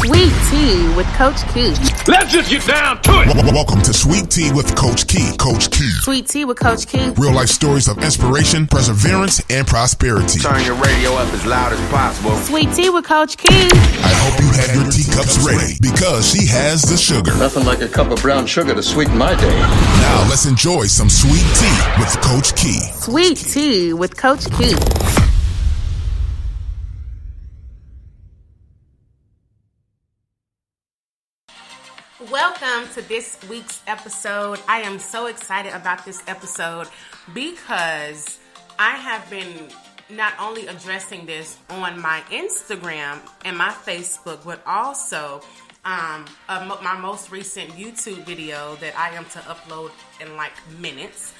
Sweet Tea with Coach Key. Let's just get down to it. Welcome to Sweet Tea with Coach Key. Coach Key. Sweet Tea with Coach Key. Real life stories of inspiration, perseverance, and prosperity. Turn your radio up as loud as possible. Sweet Tea with Coach Key. I hope you had your teacups ready because she has the sugar. Nothing like a cup of brown sugar to sweeten my day. Now let's enjoy some Sweet Tea with Coach Key. Sweet Tea with Coach Key. Welcome to this week's episode. I am so excited about this episode because I have been not only addressing this on my Instagram and my Facebook, but also my most recent YouTube video that I am to upload in like minutes.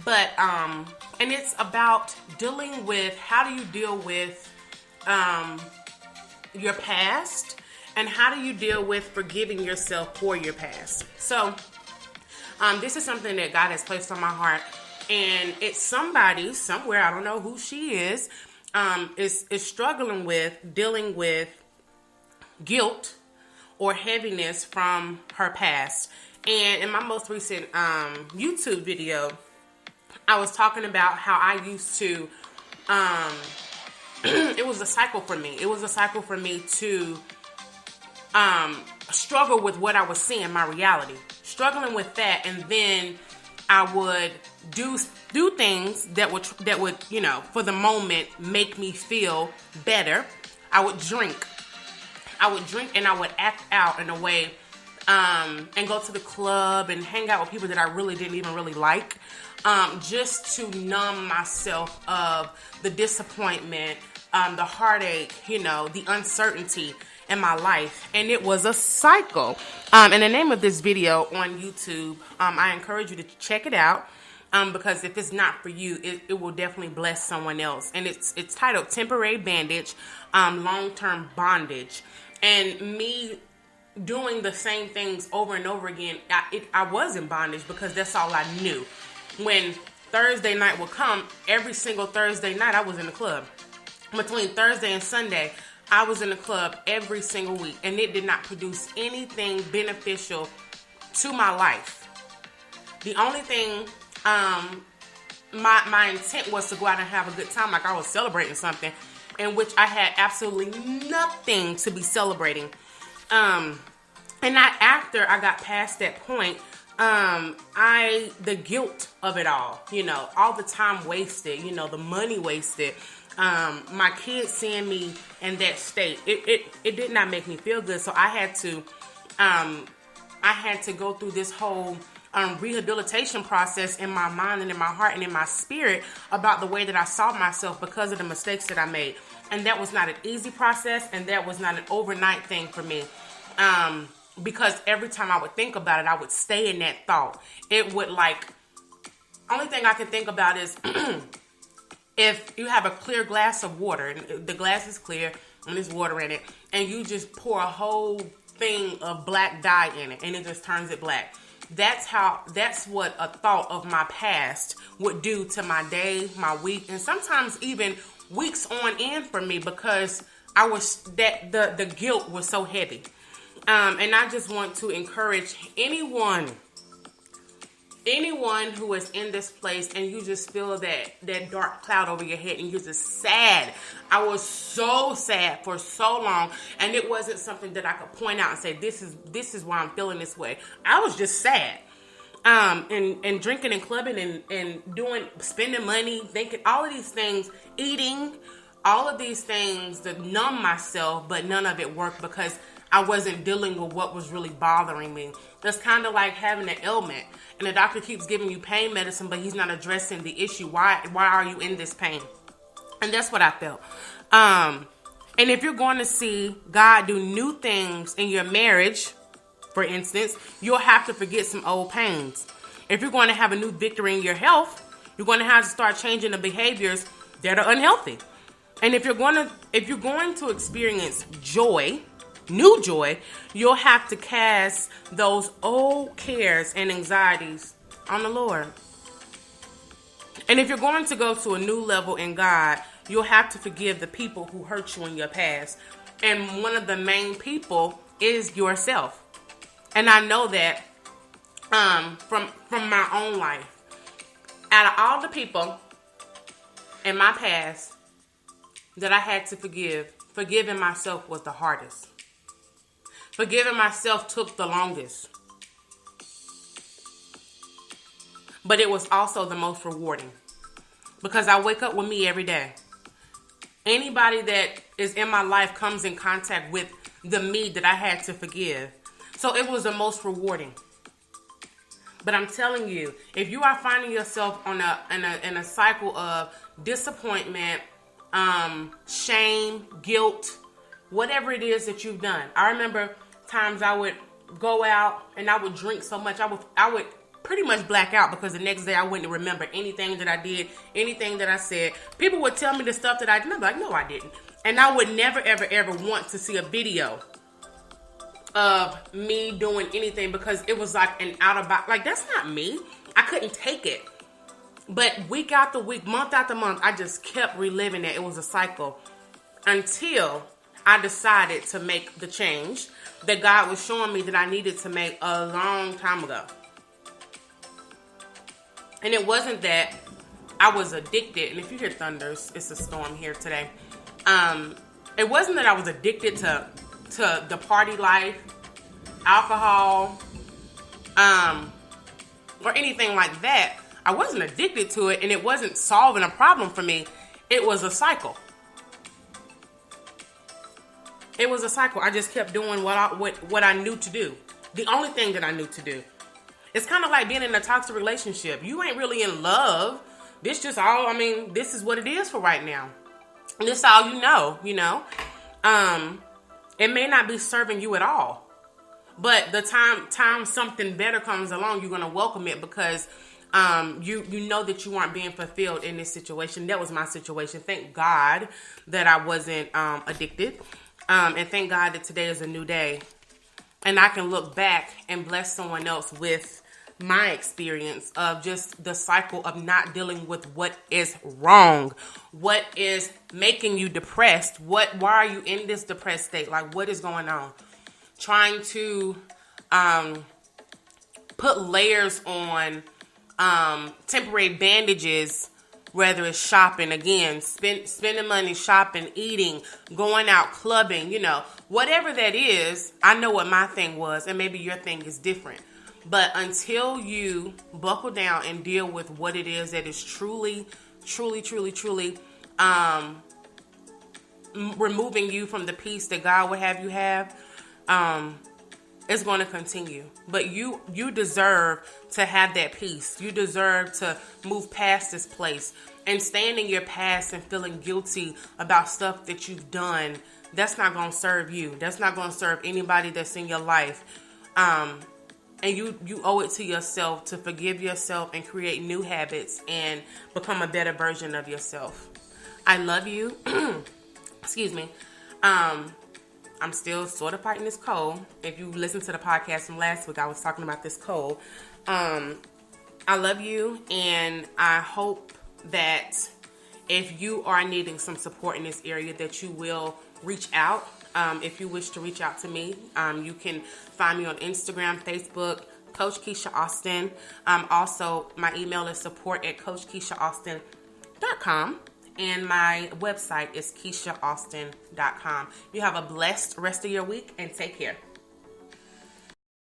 But and it's about dealing with how do you deal with your past. And how do you deal with forgiving yourself for your past? So, this is something that God has placed on my heart. And it's somebody, somewhere, I don't know who she is struggling with, dealing with guilt or heaviness from her past. And in my most recent YouTube video, I was talking about how I used to, it was a cycle for me. It was a cycle for me to struggle with what I was seeing, my reality, struggling with that, and then I would do things that would, you know, for the moment make me feel better. I would drink and I would act out in a way, and go to the club and hang out with people that I really didn't even really like, just to numb myself of the disappointment, the heartache, you know, the uncertainty in my life. And it was a cycle. And the name of this video on YouTube, I encourage you to check it out, because if it's not for you, it will definitely bless someone else. And it's titled Temporary Bandage, Long-Term Bondage. And me doing the same things over and over again, I was in bondage because that's all I knew. When Thursday night would come, every single Thursday night I was in the club. Between Thursday and Sunday, I was in the club every single week, and it did not produce anything beneficial to my life. The only thing, my intent was to go out and have a good time, like I was celebrating something, in which I had absolutely nothing to be celebrating. And after I got past that point, the guilt of it all the time wasted, the money wasted, my kids seeing me in that state, it did not make me feel good. So I had to go through this whole rehabilitation process in my mind and in my heart and in my spirit about the way that I saw myself because of the mistakes that I made. And that was not an easy process, and that was not an overnight thing for me. Because every time I would think about it, I would stay in that thought. It would only thing I can think about is if you have a clear glass of water, and the glass is clear and there's water in it, and you just pour a whole thing of black dye in it and it just turns it black. That's what a thought of my past would do to my day, my week, and sometimes even weeks on end for me, because the guilt was so heavy. And I just want to encourage anyone who is in this place and you just feel that dark cloud over your head and you're just sad. I was so sad for so long, and it wasn't something that I could point out and say, this is why I'm feeling this way. I was just sad. And drinking and clubbing and spending money, thinking all of these things, eating, all of these things to numb myself, but none of it worked because I wasn't dealing with what was really bothering me. That's kind of like having an ailment, and the doctor keeps giving you pain medicine, but he's not addressing the issue. Why are you in this pain? And that's what I felt. And if you're going to see God do new things in your marriage, for instance, you'll have to forget some old pains. If you're going to have a new victory in your health, you're going to have to start changing the behaviors that are unhealthy. And if you're going to experience joy, new joy, you'll have to cast those old cares and anxieties on the Lord. And if you're going to go to a new level in God, you'll have to forgive the people who hurt you in your past. And one of the main people is yourself. And I know that from my own life. Out of all the people in my past that I had to forgive, forgiving myself was the hardest. Forgiving myself took the longest. But it was also the most rewarding. Because I wake up with me every day. Anybody that is in my life comes in contact with the me that I had to forgive. So it was the most rewarding. But I'm telling you, if you are finding yourself in a cycle of disappointment, shame, guilt, whatever it is that you've done. I remember times I would go out and I would drink so much, I would pretty much black out, because the next day I wouldn't remember anything that I did, anything that I said. People would tell me the stuff that I did. I'm like, no, I didn't. And I would never, ever, ever want to see a video of me doing anything, because it was like an out of box. Like, that's not me. I couldn't take it. But week after week, month after month, I just kept reliving it. It was a cycle until I decided to make the change that God was showing me that I needed to make a long time ago. And it wasn't that I was addicted. And if you hear thunder, it's a storm here today. It wasn't that I was addicted to the party life, alcohol, or anything like that. I wasn't addicted to it, and it wasn't solving a problem for me. It was a cycle. It was a cycle. I just kept doing what I knew to do. The only thing that I knew to do. It's kind of like being in a toxic relationship. You ain't really in love. This is what it is for right now. And this is all you know. It may not be serving you at all. But the time something better comes along, you're going to welcome it, because you know that you aren't being fulfilled in this situation. That was my situation. Thank God that I wasn't addicted. And thank God that today is a new day. And I can look back and bless someone else with my experience of just the cycle of not dealing with what is wrong, what is making you depressed, why are you in this depressed state, like what is going on, trying to put layers on temporary bandages, whether it's shopping, again, spending money, shopping, eating, going out, clubbing, whatever that is. I know what my thing was, and maybe your thing is different. But until you buckle down and deal with what it is that is truly removing you from the peace that God would have you have, it's going to continue. But you deserve to have that peace. You deserve to move past this place. And staying in your past and feeling guilty about stuff that you've done, that's not going to serve you. That's not going to serve anybody that's in your life. And you owe it to yourself to forgive yourself and create new habits and become a better version of yourself. I love you. Excuse me. I'm still sort of fighting this cold. If you listened to the podcast from last week, I was talking about this cold. I love you, and I hope that if you are needing some support in this area, that you will reach out. If you wish to reach out to me, you can find me on Instagram, Facebook, Coach Keisha Austin. Also, my email is support@CoachKeishaAustin.com. And my website is KeishaAustin.com. You have a blessed rest of your week, and take care.